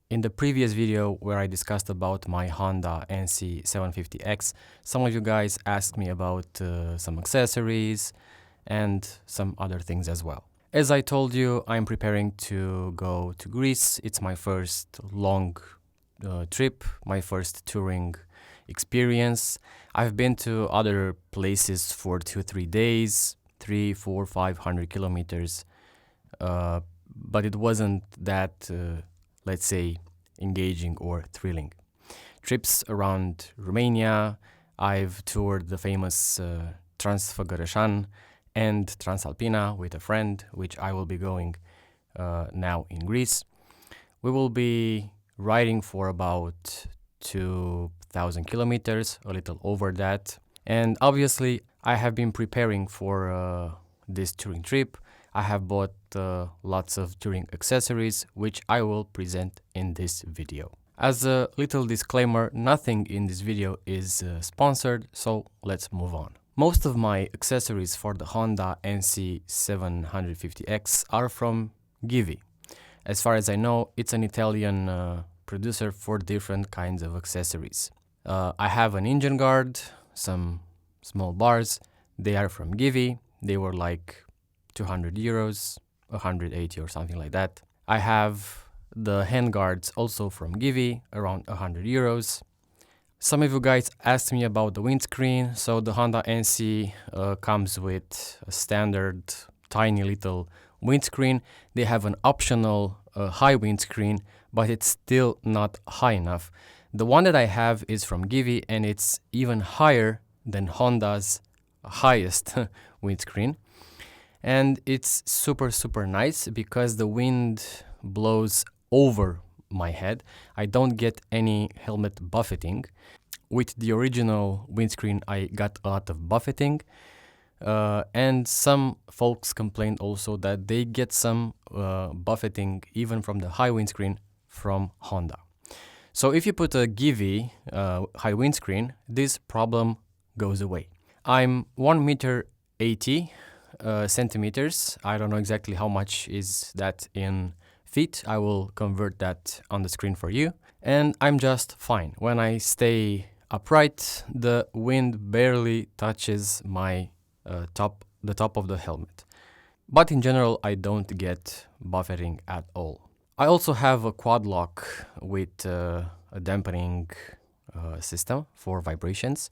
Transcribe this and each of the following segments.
In the previous video where I discussed about my Honda NC750x, some of you guys asked me about some accessories and some other things as well. As I told you, I'm preparing to go to Greece. It's my first long trip, my first touring experience. I've been to other places for 2-3 days, 300-400-500 kilometers, but it wasn't that let's say, engaging or thrilling. Trips around Romania, I've toured the famous Transfăgărășan and Transalpina with a friend, which I will be going now in Greece. We will be riding for about 2,000 kilometers, a little over that. And obviously, I have been preparing for this touring trip. I have bought lots of touring accessories, which I will present in this video. As a little disclaimer, nothing in this video is sponsored, so let's move on. Most of my accessories for the Honda NC750x are from Givi. As far as I know, it's an Italian producer for different kinds of accessories. I have an engine guard, some small bars. They are from Givi. They were like 200 euros, 180 or something like that. I have the handguards also from Givi, around 100 euros. Some of you guys asked me about the windscreen. So the Honda NC comes with a standard tiny little windscreen. They have an optional high windscreen, but it's still not high enough. The one that I have is from Givi, and it's even higher than Honda's highest windscreen. And it's super nice because the wind blows over my head. I don't get any helmet buffeting. With the original windscreen, I got a lot of buffeting. And some folks complained also that they get some buffeting even from the high windscreen from Honda. So if you put a Givi high windscreen, this problem goes away. I'm 1.80 m centimeters. I don't know exactly how much is that in feet. I will convert that on the screen for you. And I'm just fine. When I stay upright, the wind barely touches my the top of the helmet. But in general, I don't get buffeting at all. I also have a quad lock with a dampening system for vibrations.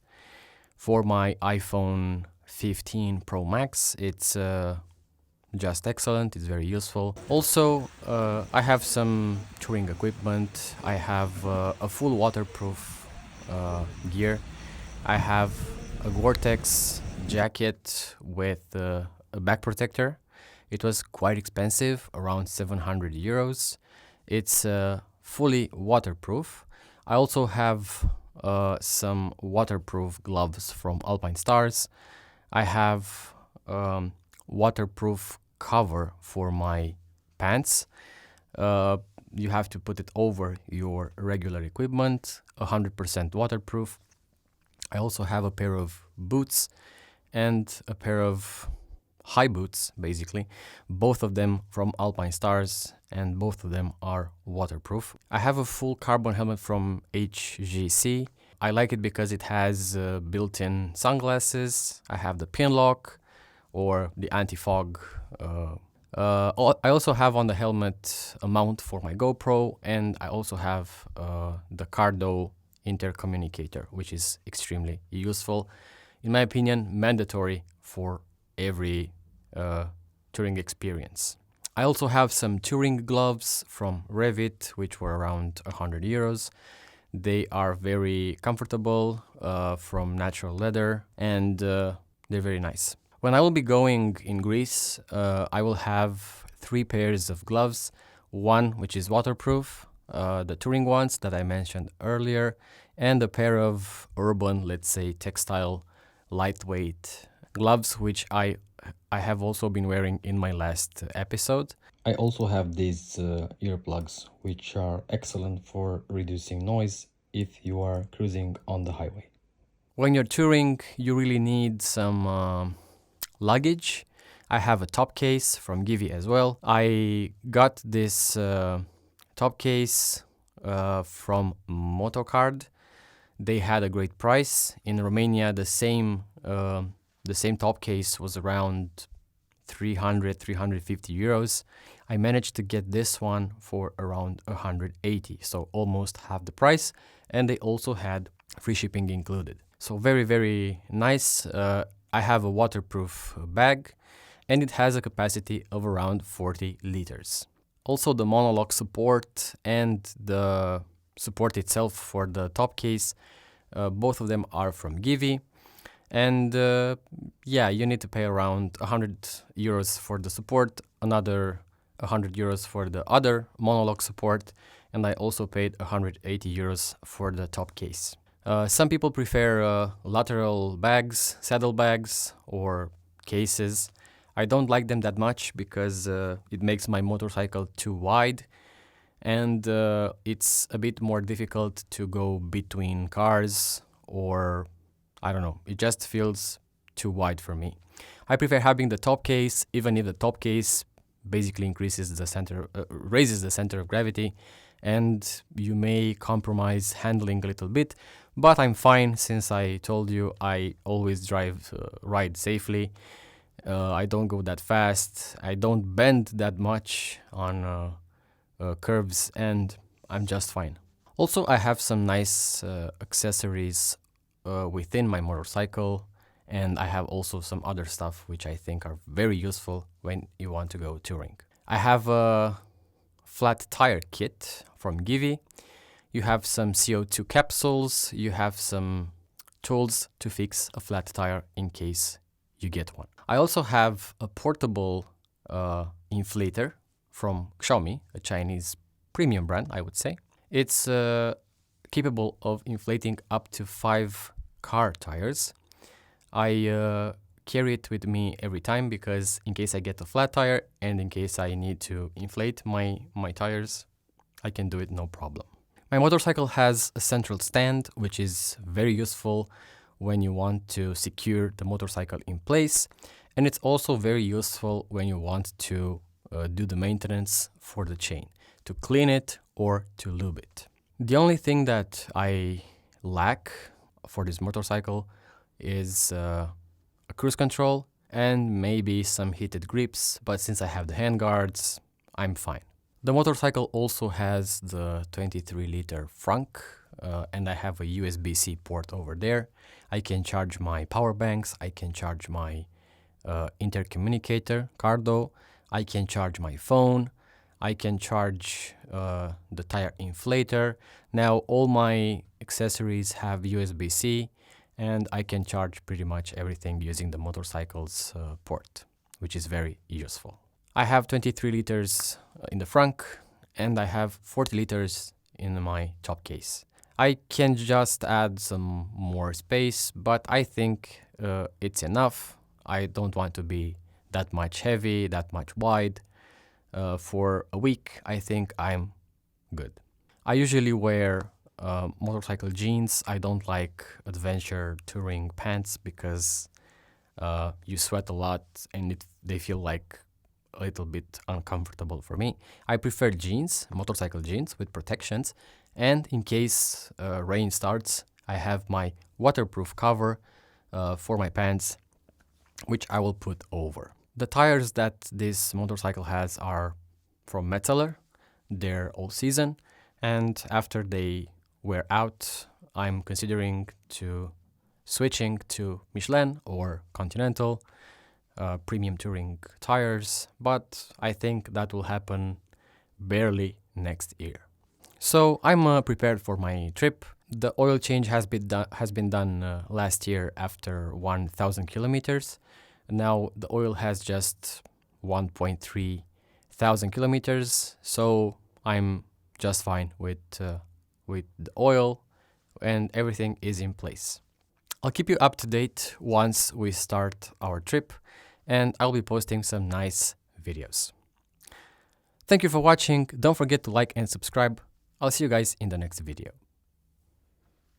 For my iPhone 15 Pro Max, it's just excellent, it's very useful. Also, I have some touring equipment. I have a full waterproof gear. I have a Gore-Tex jacket with a back protector. It was quite expensive, around 700 euros. It's fully waterproof. I also have some waterproof gloves from Alpine Stars. I have waterproof cover for my pants. You have to put it over your regular equipment, 100% waterproof. I also have a pair of boots and a pair of high boots, basically, both of them from Alpine Stars, and both of them are waterproof. I have a full carbon helmet from HGC. I like it because it has built-in sunglasses. I have the Pinlock or the Antifog. I also have on the helmet a mount for my GoPro, and I also have the Cardo intercommunicator, which is extremely useful. In my opinion, mandatory for every touring experience. I also have some touring gloves from Revit, which were around 100 euros. They are very comfortable, from natural leather, and they're very nice. When I will be going in Greece, I will have 3 pairs of gloves. One which is waterproof, the touring ones that I mentioned earlier, and a pair of urban, let's say textile, lightweight gloves, which I have also been wearing in my last episode. I also have these earplugs, which are excellent for reducing noise if you are cruising on the highway. When you're touring, you really need some luggage. I have a top case from Givi as well. I got this top case from Motocard. They had a great price. In Romania, the same top case was around 350 euros. I managed to get this one for around 180, so almost half the price, and they also had free shipping included. So very nice. I have a waterproof bag, and it has a capacity of around 40 liters. Also, the monolock support and the support itself for the top case, both of them are from Givi. And yeah, you need to pay around 100 euros for the support, another 100 euros for the other monolock support, and I also paid 180 euros for the top case. Some people prefer lateral bags, saddle bags, or cases. I don't like them that much because it makes my motorcycle too wide, and it's a bit more difficult to go between cars, or I don't know, it just feels too wide for me. I prefer having the top case, even if the top case basically raises the center of gravity, and you may compromise handling a little bit, but I'm fine since I told you I always ride safely. I don't go that fast, I don't bend that much on curves, and I'm just fine. Also, I have some nice accessories within my motorcycle, and I have also some other stuff which I think are very useful when you want to go touring. I have a flat tire kit from Givi. You have some CO2 capsules, you have some tools to fix a flat tire in case you get one. I also have a portable inflator from Xiaomi, a Chinese premium brand, I would say. It's capable of inflating up to 5 car tires. I carry it with me every time because in case I get a flat tire and in case I need to inflate my tires, I can do it no problem. My motorcycle has a central stand, which is very useful when you want to secure the motorcycle in place, and it's also very useful when you want to do the maintenance for the chain, to clean it or to lube it. The only thing that I lack for this motorcycle is a cruise control and maybe some heated grips, but since I have the handguards, I'm fine. The motorcycle also has the 23-liter frunk, and I have a USB-C port over there. I can charge my power banks, I can charge my intercommunicator, Cardo, I can charge my phone, I can charge the tire inflator. Now all my accessories have USB-C, and I can charge pretty much everything using the motorcycle's port, which is very useful. I have 23 liters in the frunk, and I have 40 liters in my top case. I can just add some more space, but I think it's enough. I don't want to be that much heavy, that much wide. For a week, I think I'm good. I usually wear motorcycle jeans. I don't like adventure touring pants because you sweat a lot and they feel like a little bit uncomfortable for me. I prefer jeans, motorcycle jeans with protections, and in case rain starts, I have my waterproof cover for my pants, which I will put over. The tires that this motorcycle has are from Metzeler. They're all season, and after they wear out, I'm considering switching to Michelin or Continental premium touring tires, but I think that will happen barely next year. So I'm prepared for my trip. The oil change has been done last year after 1,000 kilometers. Now the oil has just 1.3 thousand kilometers, so I'm just fine with the oil, and everything is in place. I'll keep you up to date once we start our trip, and I'll be posting some nice videos. Thank you for watching. Don't forget to like and subscribe. I'll see you guys in the next video.